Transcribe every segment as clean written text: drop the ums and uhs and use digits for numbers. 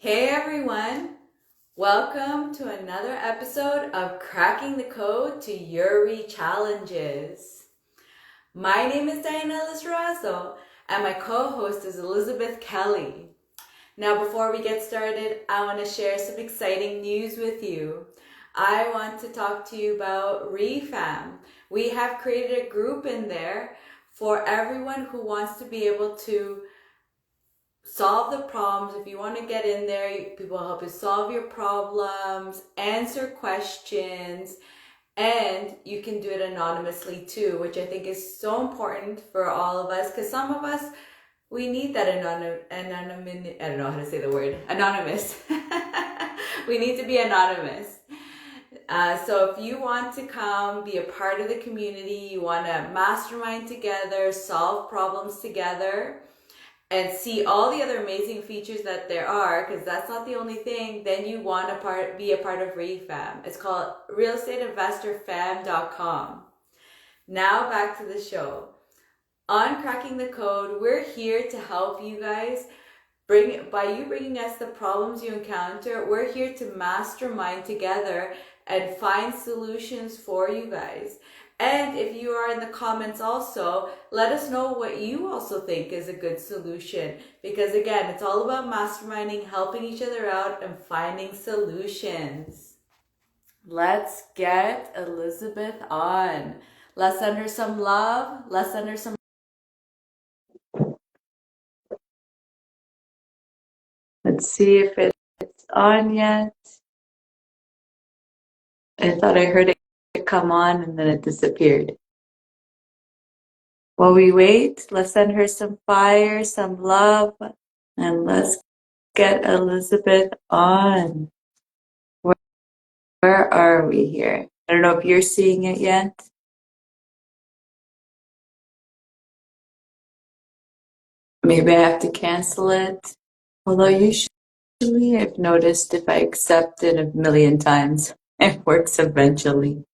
Hey everyone! Welcome to another episode of Cracking the Code to REI Challenges. My name is Lizarazo and my co-host is Elizabeth Kelly. Now before we get started, I want to share some exciting news with you. I want to talk to you about REI Fam. We have created a group in there for everyone who wants to be able to solve the problems. If you want to get in there, people help you solve your problems, answer questions, and you can do it anonymously too, which I think is so important for all of us, because some of us, we need that anonymous, I don't know how to say the word, anonymous. We need to be anonymous. So if you want to come be a part of the community, you want to mastermind together, solve problems together, and see all the other amazing features that there are, because that's not the only thing, then you want to be a part of REI Fam. It's called realestateinvestorfam.com. Now back to the show. On Cracking the Code, we're here to help you guys. By you bringing us the problems you encounter, we're here to mastermind together and find solutions for you guys. And if you are in the comments also, let us know what you also think is a good solution. Because again, it's all about masterminding, helping each other out, and finding solutions. Let's get Elizabeth on. Let's send her some love. Let's send her some. Let's see if it's on yet. I thought I heard it come on and then it disappeared. While we wait, let's send her some fire, some love, and let's get Elizabeth on. Where are we here? I don't know if you're seeing it yet. Maybe I have to cancel it. Although usually I've noticed if I accept it a million times, it works eventually.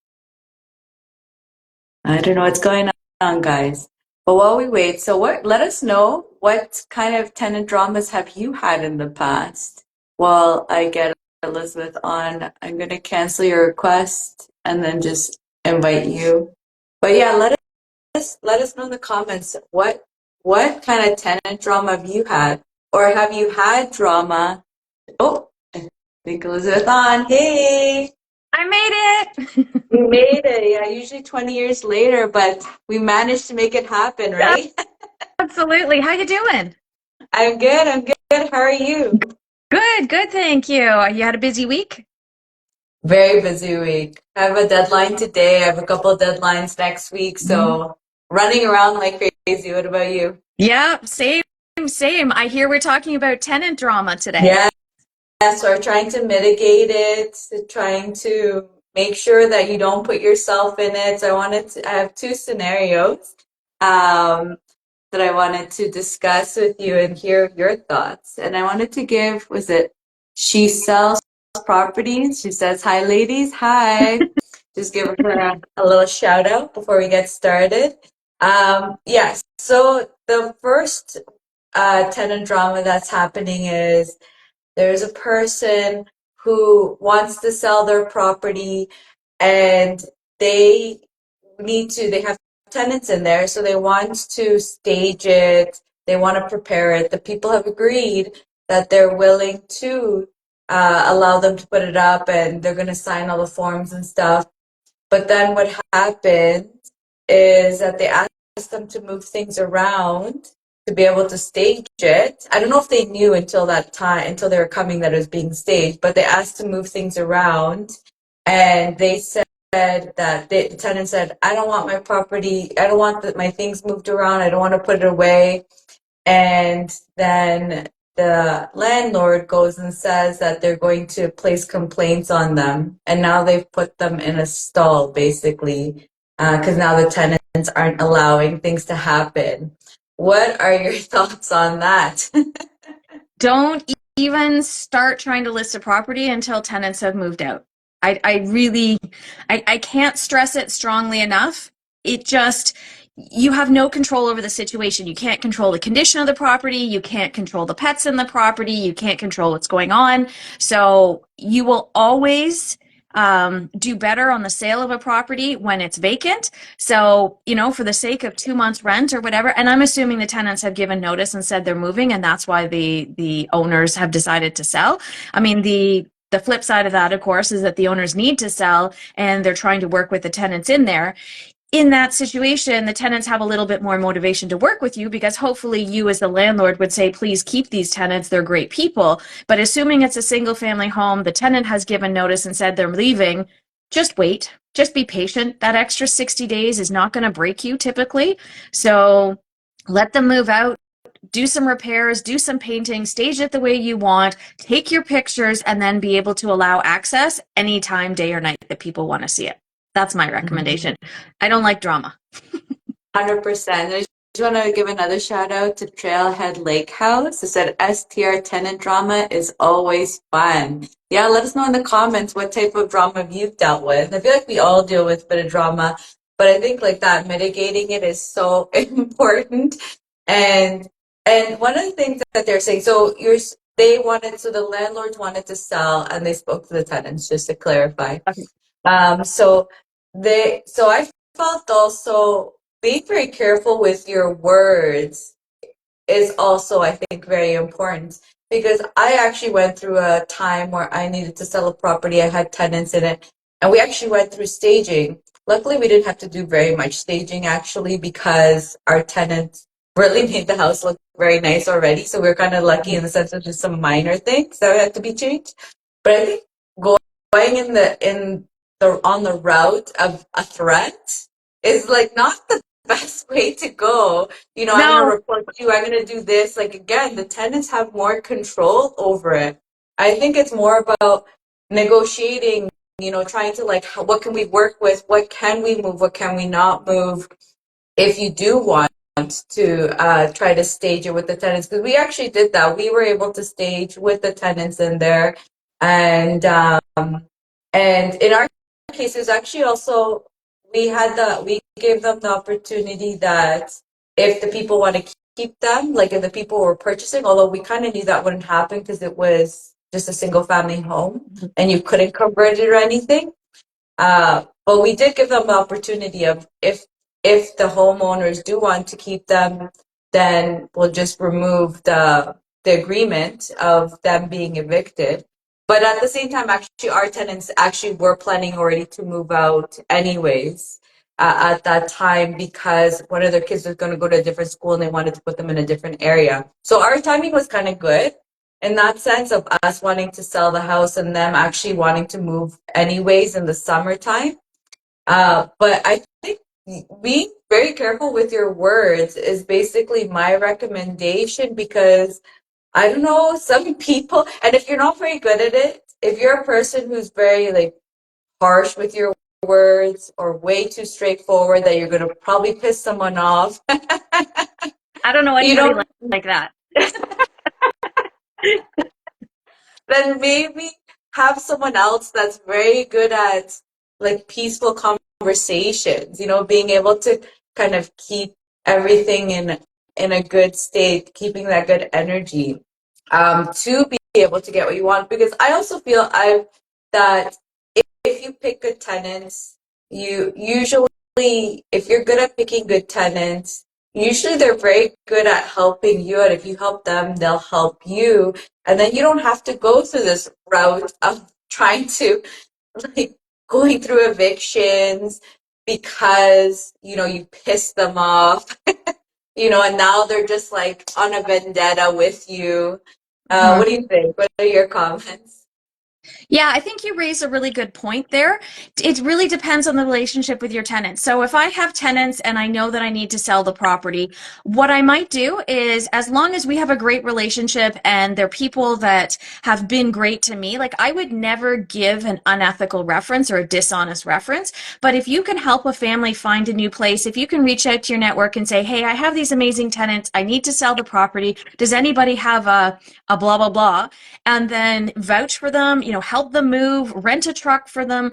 I don't know what's going on, guys. But while we wait, let us know what kind of tenant dramas have you had in the past? While I get Elizabeth on, I'm going to cancel your request and then just invite you. But yeah, let us know in the comments what kind of tenant drama have you had? Or have you had drama? Oh, I think Elizabeth on. Hey! I made it. We made it, yeah, usually 20 years later, but we managed to make it happen, right? Absolutely. How you doing? I'm good. How are you? Good, thank you. You had a busy week? Very busy week. I have a deadline today. I have a couple of deadlines next week, so running around like crazy. What about you? Yeah, same. I hear we're talking about tenant drama today. Yeah, so we're trying to mitigate it, trying to make sure that you don't put yourself in it. So I have two scenarios. That I wanted to discuss with you and hear your thoughts. And I wanted to give, she sells properties. She says, hi, ladies. Hi. Just give her a little shout out before we get started. Yes. So the first tenant drama that's happening is there's a person who wants to sell their property and they they have tenants in there, so they want to stage it, they want to prepare it. The people have agreed that they're willing to allow them to put it up and they're going to sign all the forms and stuff. But then what happened is that they asked them to move things around to be able to stage it. I don't know if they knew until that time, until they were coming, that it was being staged, but they asked to move things around and they said that the tenant said, I don't want my property, I don't want my things moved around, I don't want to put it away. And then the landlord goes and says that they're going to place complaints on them. And now they've put them in a stall, basically, because now the tenants aren't allowing things to happen. What are your thoughts on that? Don't even start trying to list a property until tenants have moved out. I really, I can't stress it strongly enough. It just, you have no control over the situation. You can't control the condition of the property. You can't control the pets in the property. You can't control what's going on. So you will always do better on the sale of a property when it's vacant. So, for the sake of 2 months rent or whatever, and I'm assuming the tenants have given notice and said they're moving, and that's why the owners have decided to sell. I mean, the flip side of that, of course, is that the owners need to sell and they're trying to work with the tenants in there. In that situation, the tenants have a little bit more motivation to work with you because hopefully you as the landlord would say, please keep these tenants. They're great people. But assuming it's a single family home, the tenant has given notice and said they're leaving, just wait. Just be patient. That extra 60 days is not going to break you typically. So let them move out, do some repairs, do some painting, stage it the way you want, take your pictures, and then be able to allow access anytime, day or night, that people want to see it. That's my recommendation. I don't like drama. 100%. I just want to give another shout out to Trailhead Lake House. It said STR tenant drama is always fun. Yeah, let us know in the comments what type of drama you've dealt with. I feel like we all deal with a bit of drama, but I think like that mitigating it is so important. And one of the things that they're saying, so the landlords wanted to sell and they spoke to the tenants, just to clarify. Okay. So I felt also being very careful with your words is also, I think, very important because I actually went through a time where I needed to sell a property. I had tenants in it, and we actually went through staging. Luckily, we didn't have to do very much staging actually because our tenants really made the house look very nice already. So we were kind of lucky in the sense of just some minor things that had to be changed. But I think going in the on the route of a threat is like not the best way to go. I'm going to No, report you, I'm going to do this. Like, again, the tenants have more control over it. I think it's more about negotiating, trying to like, what can we work with? What can we move? What can we not move? If you do want to try to stage it with the tenants, because we actually did that. We were able to stage with the tenants in there. And in our cases, actually also we gave them the opportunity that if the people want to keep them, like if the people were purchasing, although we kind of knew that wouldn't happen because it was just a single family home and you couldn't convert it or anything. But we did give them the opportunity of if the homeowners do want to keep them, then we'll just remove the agreement of them being evicted. But at the same time, actually, our tenants actually were planning already to move out anyways at that time because one of their kids was going to go to a different school and they wanted to put them in a different area. So our timing was kind of good in that sense of us wanting to sell the house and them actually wanting to move anyways in the summertime. But I think being very careful with your words is basically my recommendation because I don't know, some people, and if you're not very good at it, if you're a person who's very like harsh with your words or way too straightforward that you're going to probably piss someone off, I don't know you anybody don't like that. then maybe have someone else that's very good at like peaceful conversations, being able to kind of keep everything in a good state, keeping that good energy, to be able to get what you want. Because I also feel that if you pick good tenants, you usually, if you're good at picking good tenants, usually they're very good at helping you. And if you help them, they'll help you. And then you don't have to go through this route of trying to, like, going through evictions because, you pissed them off, and now they're just like on a vendetta with you. What do you think? What are your comments? Yeah, I think you raise a really good point there. It really depends on the relationship with your tenants. So if I have tenants and I know that I need to sell the property, what I might do is, as long as we have a great relationship and they're people that have been great to me, like I would never give an unethical reference or a dishonest reference. But if you can help a family find a new place, if you can reach out to your network and say, hey, I have these amazing tenants, I need to sell the property. Does anybody have a blah, blah, blah? And then vouch for them, help them move, rent a truck for them,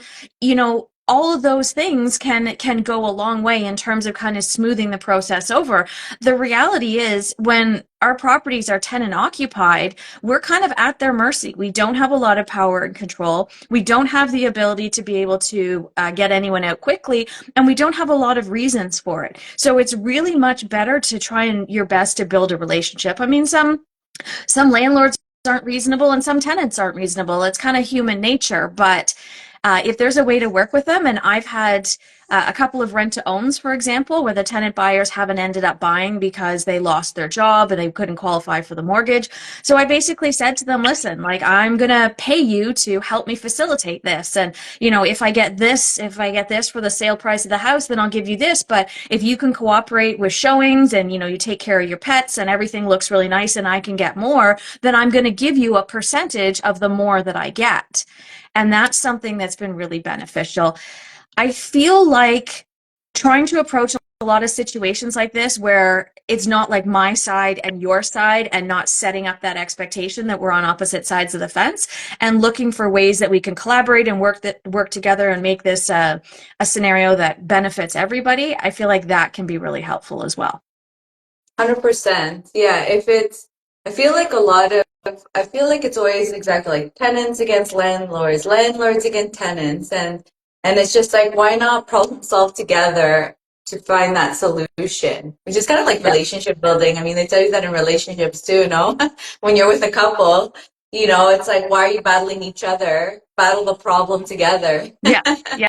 all of those things can go a long way in terms of kind of smoothing the process over. The reality is when our properties are tenant occupied, we're kind of at their mercy. We don't have a lot of power and control. We don't have the ability to be able to get anyone out quickly, and we don't have a lot of reasons for it. So it's really much better to try and your best to build a relationship. I mean, some landlords aren't reasonable and some tenants aren't reasonable. It's kind of human nature, but if there's a way to work with them, and I've had a couple of rent to owns, for example, where the tenant buyers haven't ended up buying because they lost their job and they couldn't qualify for the mortgage. So I basically said to them, listen, like, I'm going to pay you to help me facilitate this. And, you know, if I get this for the sale price of the house, then I'll give you this. But if you can cooperate with showings and, you know, you take care of your pets and everything looks really nice and I can get more, then I'm going to give you a percentage of the more that I get. And that's something that's been really beneficial. I feel like trying to approach a lot of situations like this where it's not like my side and your side and not setting up that expectation that we're on opposite sides of the fence and looking for ways that we can collaborate and work together and make this a scenario that benefits everybody. I feel like that can be really helpful as well. 100%. Yeah, if it's, I feel like a lot of, I feel like it's always exactly like tenants against landlords, landlords against tenants, and it's just like, why not problem solve together to find that solution? Which is kind of like Yeah. relationship building. I mean, they tell you that in relationships too, no? When you're with a couple, you know, it's like, why are you battling each other? Battle the problem together. Yeah. Yeah.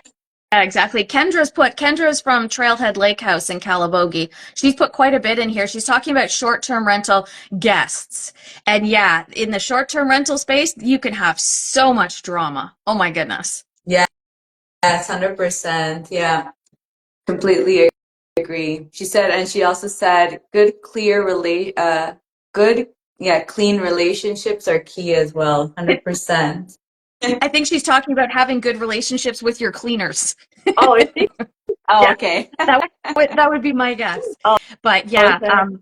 Yeah, exactly. Kendra's from Trailhead Lake House in Calabogie. She's put quite a bit in here. She's talking about short-term rental guests. And yeah, in the short-term rental space, you can have so much drama. Oh my goodness. Yeah, yes, 100%. Yeah. Completely agree. She said, and she also said, good, yeah, clean relationships are key as well. 100%. I think she's talking about having good relationships with your cleaners. Oh, is she? Oh, Yeah, okay. that would be my guess. Oh, But yeah, okay.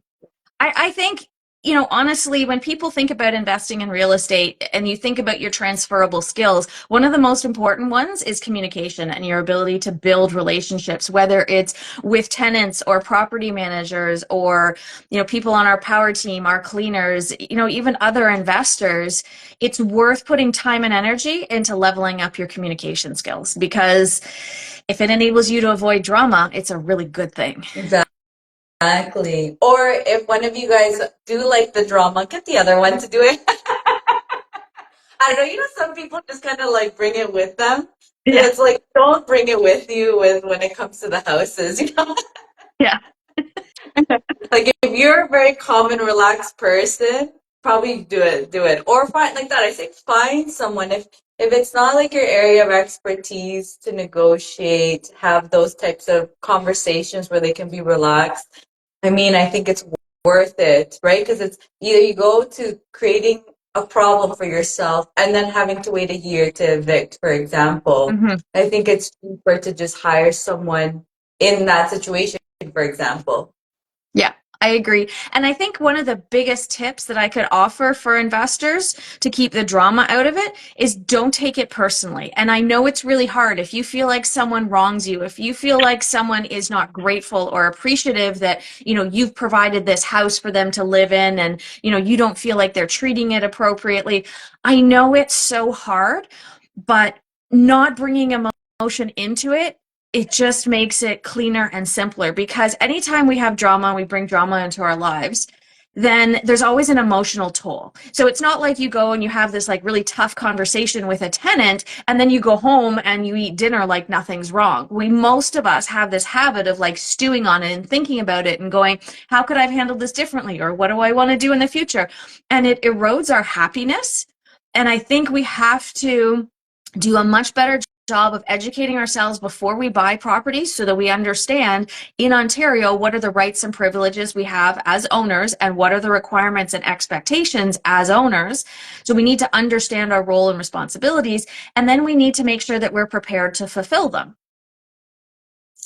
I think, you know, honestly, when people think about investing in real estate and you think about your transferable skills, one of the most important ones is communication and your ability to build relationships, whether it's with tenants or property managers or, you know, people on our power team, our cleaners, you know, even other investors. It's worth putting time and energy into leveling up your communication skills because if it enables you to avoid drama, it's a really good thing. Exactly. Or if one of you guys do like the drama, get the other one to do it. I don't know, you know, some people just kind of like bring it with them. And Yeah. it's like, don't bring it with you with when it comes to the houses, you know? Yeah. Like if you're a very calm and relaxed person, probably do it. Or find like that. I think find someone if it's not like your area of expertise to negotiate, have those types of conversations where they can be relaxed. I mean, I think it's worth it, right? Because it's either you go to creating a problem for yourself and then having to wait a year to evict, for example. Mhm. I think it's cheaper to just hire someone in that situation, for example. Yeah, I agree. And I think one of the biggest tips that I could offer for investors to keep the drama out of it is don't take it personally. And I know it's really hard if you feel like someone wrongs you, if you feel like someone is not grateful or appreciative that, you know, you've provided this house for them to live in and, you know, you don't feel like they're treating it appropriately. I know it's so hard, but not bringing emotion into it, it just makes it cleaner and simpler because anytime we have drama, we bring drama into our lives, then there's always an emotional toll. So it's not like you go and you have this like really tough conversation with a tenant and then you go home and you eat dinner like nothing's wrong. Most of us have this habit of like stewing on it and thinking about it and going, how could I have handled this differently? Or what do I want to do in the future? And it erodes our happiness. And I think we have to do a much better job of educating ourselves before we buy properties so that we understand in Ontario what are the rights and privileges we have as owners and what are the requirements and expectations as owners. So we need to understand our role and responsibilities, and then we need to make sure that we're prepared to fulfill them.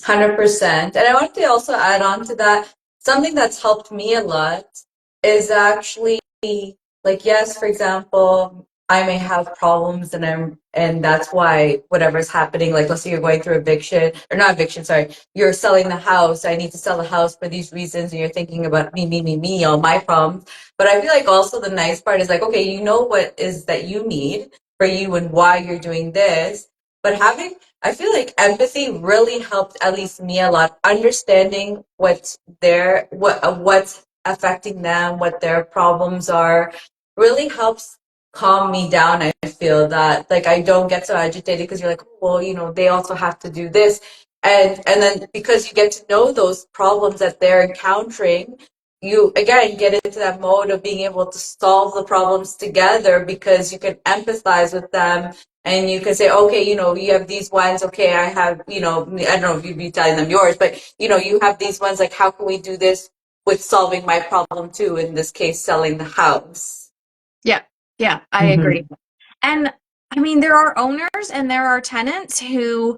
100%. And I want to also add on to that, something that's helped me a lot is actually like, yes, for example, I may have problems and that's why whatever's happening, like let's say you're going through eviction or not eviction, sorry, you're selling the house. I need to sell the house for these reasons, and you're thinking about me, all my problems. But I feel like also the nice part is like, okay, you know what is that you need for you and why you're doing this. But I feel like empathy really helped at least me a lot, understanding what's affecting them, what their problems are, really helps calm me down. I feel that like I don't get so agitated because you're like, oh, well, they also have to do this. And then because you get to know those problems that they're encountering, you again get into that mode of being able to solve the problems together because you can empathize with them and you can say, okay, you have these ones, okay, I have, I don't know if you'd be telling them yours, but you have these ones, like how can we do this with solving my problem too, in this case, selling the house. Yeah, yeah, I agree. Mm-hmm. And I mean, there are owners and there are tenants who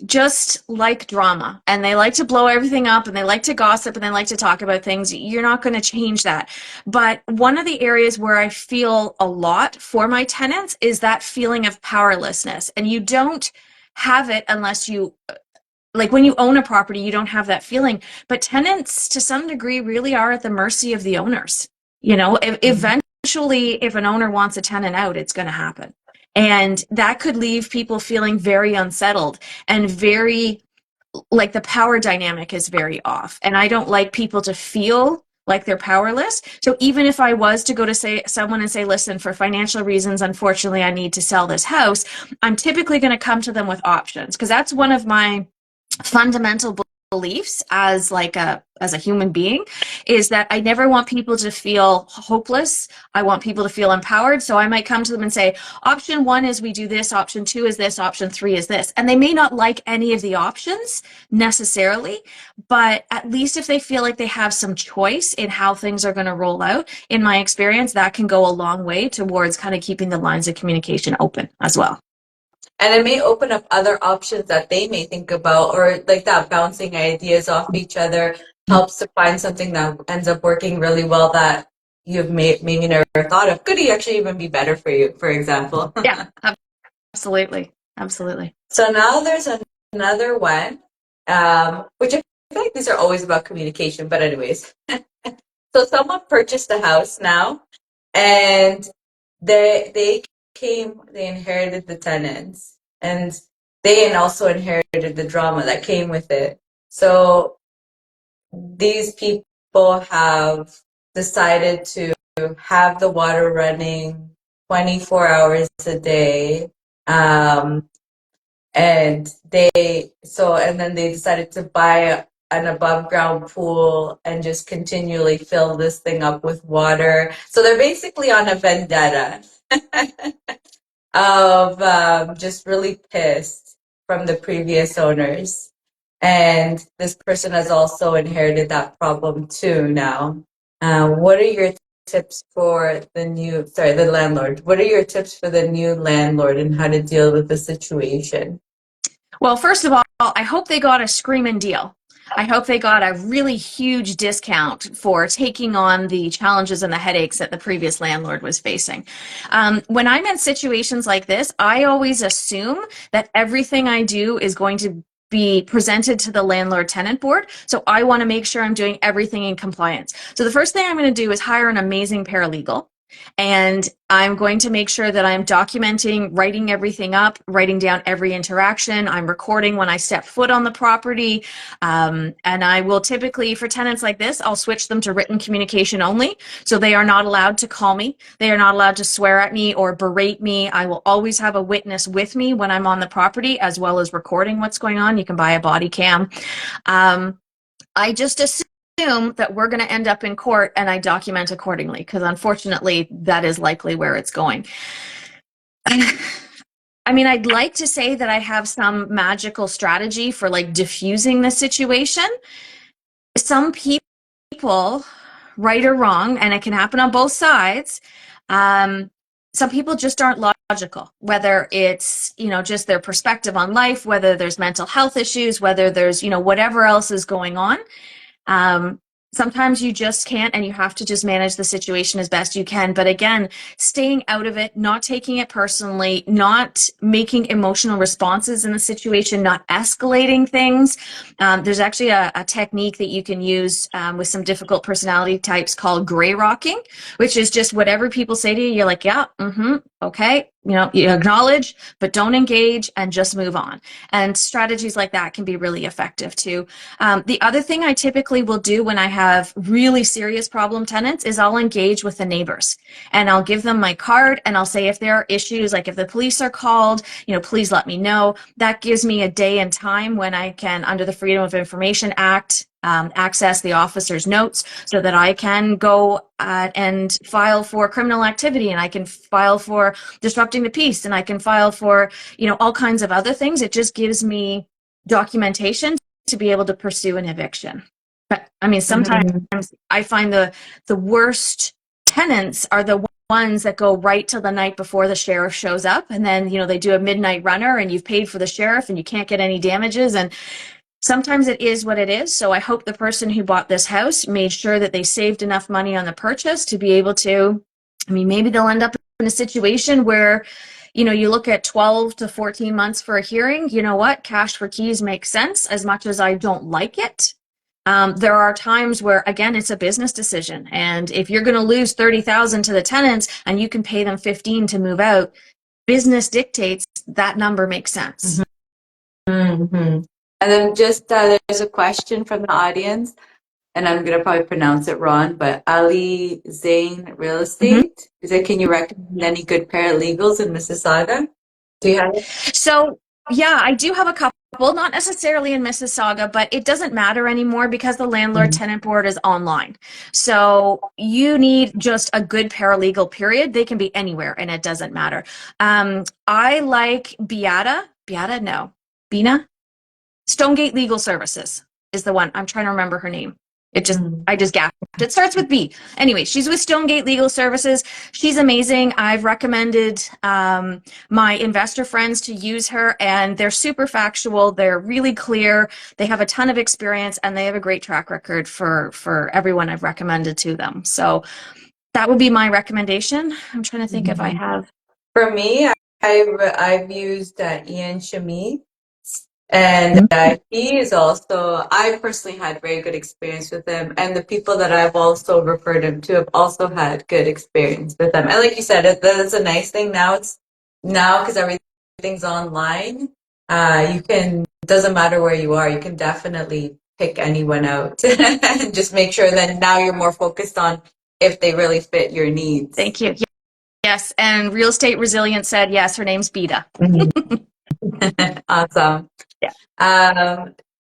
just like drama and they like to blow everything up and they like to gossip and they like to talk about things. You're not going to change that. But one of the areas where I feel a lot for my tenants is that feeling of powerlessness. And you don't have it unless you, like when you own a property, you don't have that feeling. But tenants, to some degree, really are at the mercy of the owners. Eventually, if an owner wants a tenant out, it's going to happen. And that could leave people feeling very unsettled and very like the power dynamic is very off. And I don't like people to feel like they're powerless. So even if I was to go to say someone and say, listen, for financial reasons, unfortunately, I need to sell this house, I'm typically going to come to them with options because that's one of my fundamental beliefs as a human being is that I never want people to feel hopeless. I want people to feel empowered. So I might come to them and say, option 1 is we do this, option 2 is this, option 3 is this. And they may not like any of the options necessarily, but at least if they feel like they have some choice in how things are going to roll out, in my experience, that can go a long way towards kind of keeping the lines of communication open as well. And it may open up other options that they may think about, or like that bouncing ideas off each other helps to find something that ends up working really well that you've maybe never thought of. Could actually even be better for you, for example. Yeah, absolutely. Absolutely. So now there's another one, which I feel like these are always about communication, but anyways. So someone purchased a house now, and they inherited the tenants, and they also inherited the drama that came with it. So these people have decided to have the water running 24 hours a day. And then they decided to buy an above ground pool and just continually fill this thing up with water. So they're basically on a vendetta of just really pissed from the previous owners. And this person has also inherited that problem too now. What are your tips for the landlord? What are your tips for the new landlord and how to deal with the situation? Well, first of all, I hope they got a screaming deal. I hope they got a really huge discount for taking on the challenges and the headaches that the previous landlord was facing. When I'm in situations like this, I always assume that everything I do is going to be presented to the landlord tenant board. So I want to make sure I'm doing everything in compliance. So the first thing I'm going to do is hire an amazing paralegal. And I'm going to make sure that I'm documenting, writing everything up, writing down every interaction. I'm recording when I step foot on the property. And I will typically, for tenants like this, I'll switch them to written communication only. So they are not allowed to call me. They are not allowed to swear at me or berate me. I will always have a witness with me when I'm on the property, as well as recording what's going on. You can buy a body cam. I just assume that we're going to end up in court and I document accordingly because unfortunately that is likely where it's going. I mean, I'd like to say that I have some magical strategy for like diffusing the situation. Some people, right or wrong, and it can happen on both sides, some people just aren't logical, whether it's, just their perspective on life, whether there's mental health issues, whether there's, whatever else is going on. Sometimes you just can't, and you have to just manage the situation as best you can. But again, staying out of it, not taking it personally, not making emotional responses in the situation, not escalating things. There's actually a technique that you can use with some difficult personality types called gray rocking, which is just whatever people say to you, you're like, yeah, okay. You acknowledge, but don't engage and just move on. And strategies like that can be really effective too. The other thing I typically will do when I have really serious problem tenants is I'll engage with the neighbors and I'll give them my card and I'll say if there are issues, like if the police are called, please let me know. That gives me a day and time when I can, under the Freedom of Information Act, access the officer's notes so that I can go and file for criminal activity, and I can file for disrupting the peace, and I can file for, all kinds of other things. It just gives me documentation to be able to pursue an eviction. But I mean, sometimes I find the worst tenants are the ones that go right till the night before the sheriff shows up, and then they do a midnight runner and you've paid for the sheriff and you can't get any damages. And sometimes it is what it is. So I hope the person who bought this house made sure that they saved enough money on the purchase to be able to, maybe they'll end up in a situation where, you look at 12 to 14 months for a hearing. You know what? Cash for keys makes sense, as much as I don't like it. There are times where, again, it's a business decision. And if you're going to lose 30,000 to the tenants and you can pay them 15 to move out, business dictates that number makes sense. Mm-hmm. And then just there's a question from the audience, and I'm gonna probably pronounce it wrong, but Ali Zain Real Estate. Is it? Can you recommend any good paralegals in Mississauga? Do you have it? So, yeah, I do have a couple, not necessarily in Mississauga, but it doesn't matter anymore because the landlord tenant board is online. So you need just a good paralegal, period. They can be anywhere and it doesn't matter. I like Bina? Stonegate Legal Services is the one. I'm trying to remember her name. I just gapped. It starts with B. Anyway, she's with Stonegate Legal Services. She's amazing. I've recommended my investor friends to use her, and they're super factual. They're really clear. They have a ton of experience, and they have a great track record for everyone I've recommended to them. So that would be my recommendation. I'm trying to think if I have. For me, I've used Ian Shami. And he is also, I personally had very good experience with him. And the people that I've also referred him to have also had good experience with him. And like you said, that's a nice thing now. Now, because everything's online, it doesn't matter where you are, you can definitely pick anyone out and just make sure that now you're more focused on if they really fit your needs. Thank you. Yes. And Real Estate Resilient said, yes, her name's Bida. Awesome. Yeah.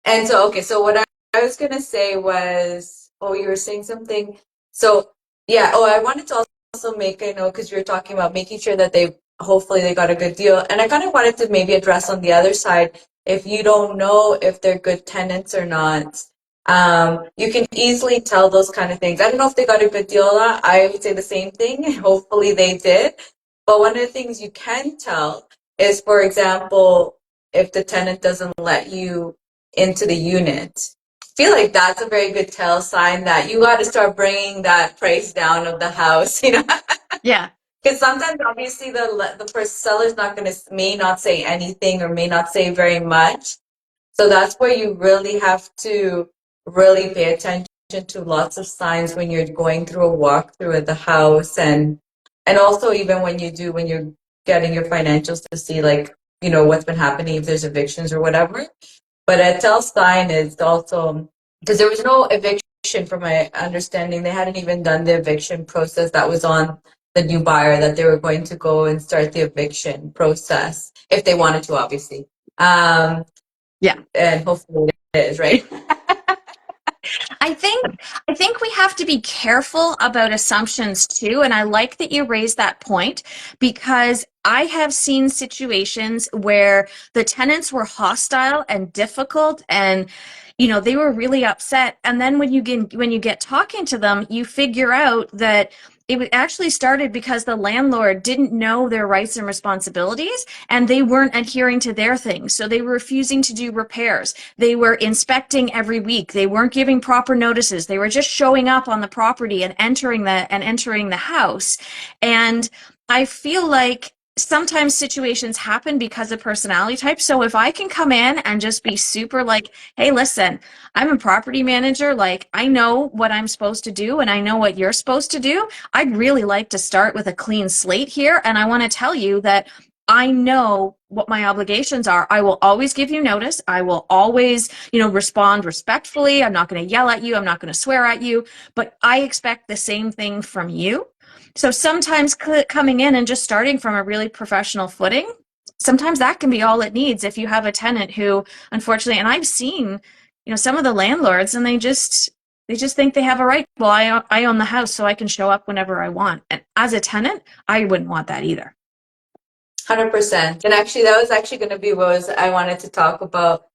And so, okay, so what I was gonna say was, you were saying something. So, yeah, I wanted to also make a note because you were talking about making sure that hopefully they got a good deal. And I kind of wanted to maybe address on the other side, if you don't know if they're good tenants or not, you can easily tell those kind of things. I don't know if they got a good deal or not. I would say the same thing. Hopefully they did. But one of the things you can tell is, for example, if the tenant doesn't let you into the unit. I feel like that's a very good tell sign that you got to start bringing that price down of the house, Yeah. Because sometimes, obviously, the first seller's may not say anything or may not say very much. So that's where you really have to really pay attention to lots of signs when you're going through a walkthrough of the house, and also even when you're getting your financials to see, like, what's been happening, if there's evictions or whatever. But a tell sign is also, because there was no eviction from my understanding. They hadn't even done the eviction process. That was on the new buyer, that they were going to go and start the eviction process if they wanted to, obviously. Yeah. And hopefully it is, right? I think we have to be careful about assumptions too. And I like that you raised that point, because I have seen situations where the tenants were hostile and difficult, and they were really upset. And then when you get talking to them, you figure out that it actually started because the landlord didn't know their rights and responsibilities, and they weren't adhering to their things. So they were refusing to do repairs. They were inspecting every week. They weren't giving proper notices. They were just showing up on the property and entering the house. And I feel like sometimes situations happen because of personality type. So if I can come in and just be super like, hey, listen, I'm a property manager. Like, I know what I'm supposed to do and I know what you're supposed to do. I'd really like to start with a clean slate here. And I want to tell you that I know what my obligations are. I will always give you notice. I will always, respond respectfully. I'm not going to yell at you. I'm not going to swear at you, but I expect the same thing from you. So sometimes coming in and just starting from a really professional footing, sometimes that can be all it needs if you have a tenant who, unfortunately, and I've seen, some of the landlords, and they just think they have a right. Well, I own the house, so I can show up whenever I want. And as a tenant, I wouldn't want that either. 100%. And actually, that was actually going to be what I wanted to talk about,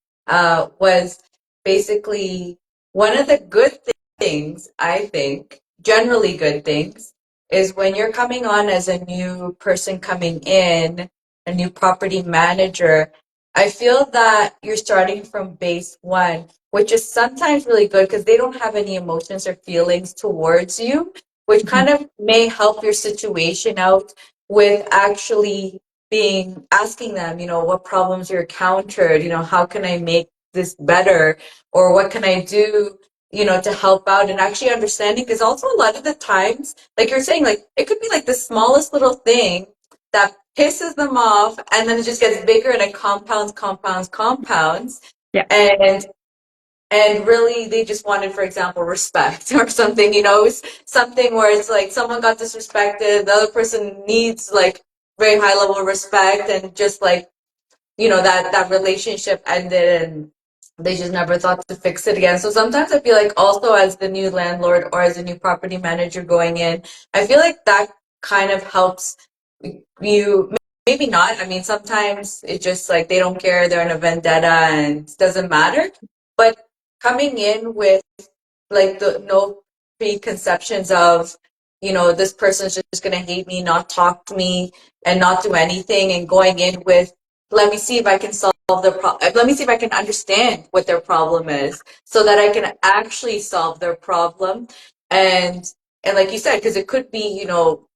was basically one of the good things, I think, generally good things, is when you're coming on as a new person coming in, a new property manager, I feel that you're starting from base one, which is sometimes really good because they don't have any emotions or feelings towards you, which kind of may help your situation out with actually asking them, what problems you encountered, how can I make this better, or what can I do, to help out, and actually understanding, because also a lot of the times, like you're saying, like it could be like the smallest little thing that pisses them off, and then it just gets bigger and it compounds, Yeah. and really they just wanted, for example, respect or something, it was something where it's like someone got disrespected, the other person needs like very high level of respect, and just like, that relationship ended and they just never thought to fix it again. So sometimes I feel like also as the new landlord or as a new property manager going in, I feel like that kind of helps you. Maybe not. I mean, sometimes it's just like they don't care, they're in a vendetta and it doesn't matter. But coming in with like the no preconceptions of, this person's just gonna hate me, not talk to me, and not do anything, and going in with, let me see if I can solve their problem. Let me see if I can understand what their problem is, so that I can actually solve their problem. And like you said, because it could be,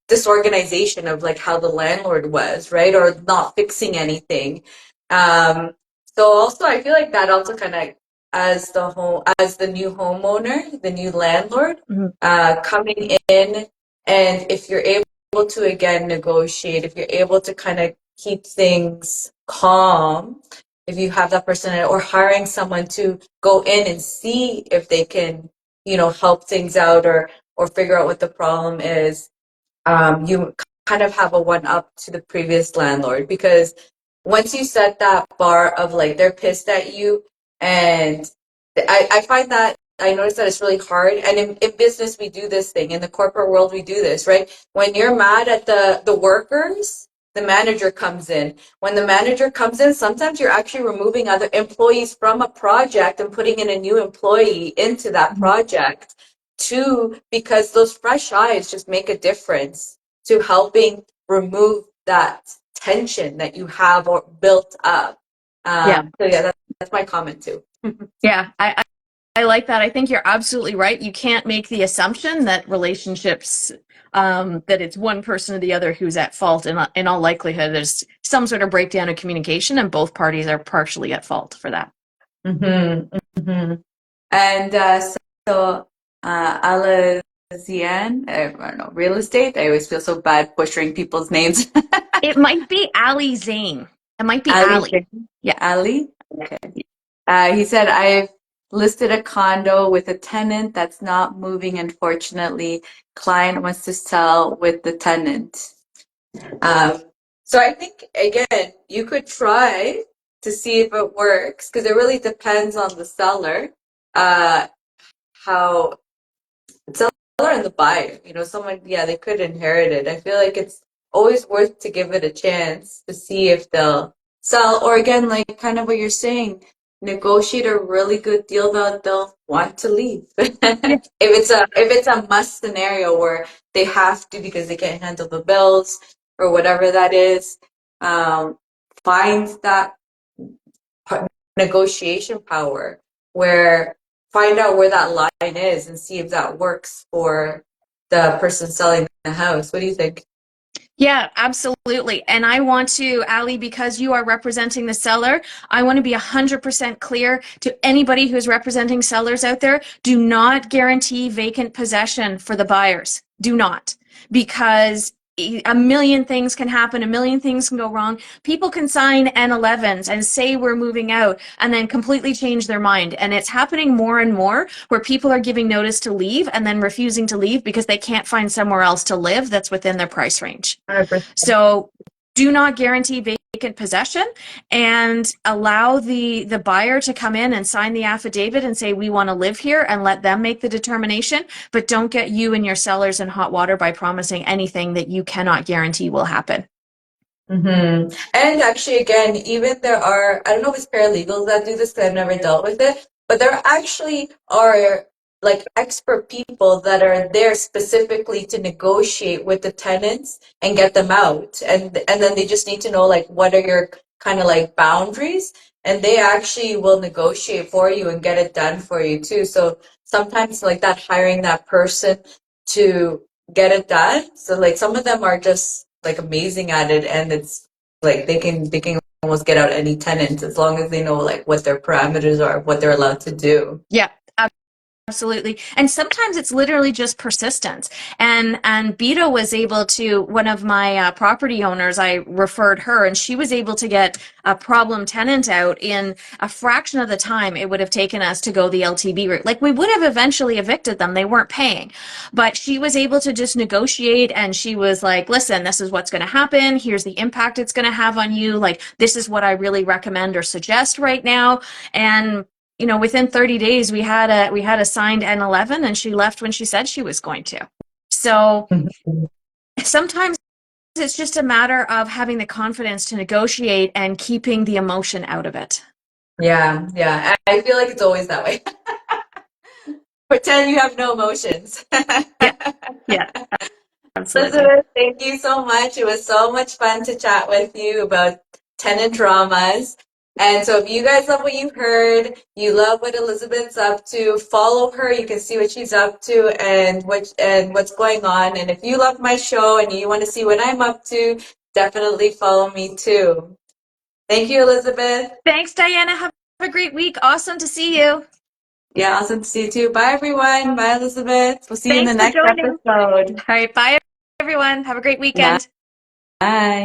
disorganization of like how the landlord was, right, or not fixing anything. Um, so also, I feel like that also kind of, as the new homeowner, the new landlord, Mm-hmm. coming in, and if you're able to again negotiate, if you're able to kind of keep things calm, if you have that person, or hiring someone to go in and see if they can, help things out, or figure out what the problem is, you kind of have a one up to the previous landlord, because once you set that bar of like they're pissed at you, and I find that I notice that it's really hard, and in business we do this thing, in the corporate world we do this, right? When you're mad at the workers, the manager comes in. When the manager comes in, sometimes you're actually removing other employees from a project and putting in a new employee into that project too, because those fresh eyes just make a difference to helping remove that tension that you have or built up. Yeah. So yeah, that's my comment too. Yeah. I like that. I think you're absolutely right. You can't make the assumption that relationships, that it's one person or the other who's at fault. In all likelihood, there's some sort of breakdown of communication, and both parties are partially at fault for that. Mm-hmm, mm-hmm. And so Alazian, I don't know, real estate. I always feel so bad butchering people's names. It might be Ali Zane. It might be Ali, Ali. Yeah. Ali. Okay. He said, I've listed a condo with a tenant that's not moving, unfortunately. Client wants to sell with the tenant. Um, so I think, again, you could try to see if it works, because it really depends on the seller, how seller and the buyer, someone, yeah, they could inherit it. I feel like it's always worth to give it a chance to see if they'll sell, or again, like kind of what you're saying, negotiate a really good deal that they'll want to leave. Yeah. If it's a must scenario where they have to because they can't handle the bills or whatever that is, um, find that negotiation power where find out where that line is and see if that works for the person selling the house. What do you think? Yeah, absolutely. And I want to, Ali, because you are representing the seller, I want to be 100% clear to anybody who's representing sellers out there. Do not guarantee vacant possession for the buyers. Do not. Because a million things can happen, a million things can go wrong. People can sign N11s and say we're moving out and then completely change their mind. And it's happening more and more where people are giving notice to leave and then refusing to leave because they can't find somewhere else to live that's within their price range. 100%. So do not guarantee vacant possession and allow the buyer to come in and sign the affidavit and say we want to live here and let them make the determination, but don't get you and your sellers in hot water by promising anything that you cannot guarantee will happen. Mm-hmm. And actually, again, even there are, I don't know if it's paralegals that do this because I've never dealt with it, but there actually are like expert people that are there specifically to negotiate with the tenants and get them out. And then they just need to know like what are your kind of like boundaries, and they actually will negotiate for you and get it done for you too. So sometimes like that hiring that person to get it done. So like some of them are just like amazing at it, and it's like they can almost get out any tenant as long as they know like what their parameters are, what they're allowed to do. Yeah. Absolutely. And sometimes it's literally just persistence. And Bito was able to, one of my property owners, I referred her, and she was able to get a problem tenant out in a fraction of the time it would have taken us to go the LTB route. Like we would have eventually evicted them. They weren't paying. But she was able to just negotiate, and she was like, listen, this is what's going to happen. Here's the impact it's going to have on you. Like, this is what I really recommend or suggest right now. And within 30 days we had a signed N11, and she left when she said she was going to. So sometimes it's just a matter of having the confidence to negotiate and keeping the emotion out of it. Yeah, yeah. I feel like it's always that way. Pretend you have no emotions. Yeah, yeah, absolutely. Elizabeth, thank you so much. It was so much fun to chat with you about tenant dramas. And so if you guys love what you heard, you love what Elizabeth's up to, follow her. You can see what she's up to and what's going on. And if you love my show and you want to see what I'm up to, definitely follow me too. Thank you, Elizabeth. Thanks, Diana. Have a great week. Awesome to see you. Yeah, awesome to see you too. Bye, everyone. Bye, Elizabeth. We'll see you in the Thanks for next joining. episode. All right, bye everyone. Have a great Bye. weekend. Bye.